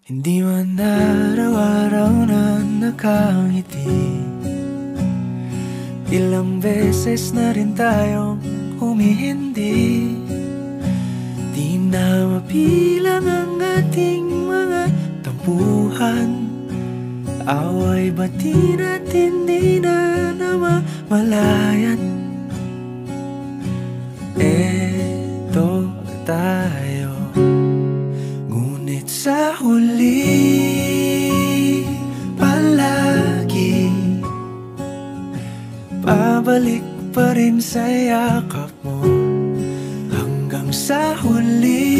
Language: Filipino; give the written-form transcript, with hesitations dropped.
Hindi man araw-araw na nakangiti, ilang beses na rin tayong humihindi. Di na mapilang ang ating mga tampuhan, away bati natin di na namamalayan. Eto tayo, ngunit sa huli palagi pabalik pa rin sa yakap mo. Hanggang sa huli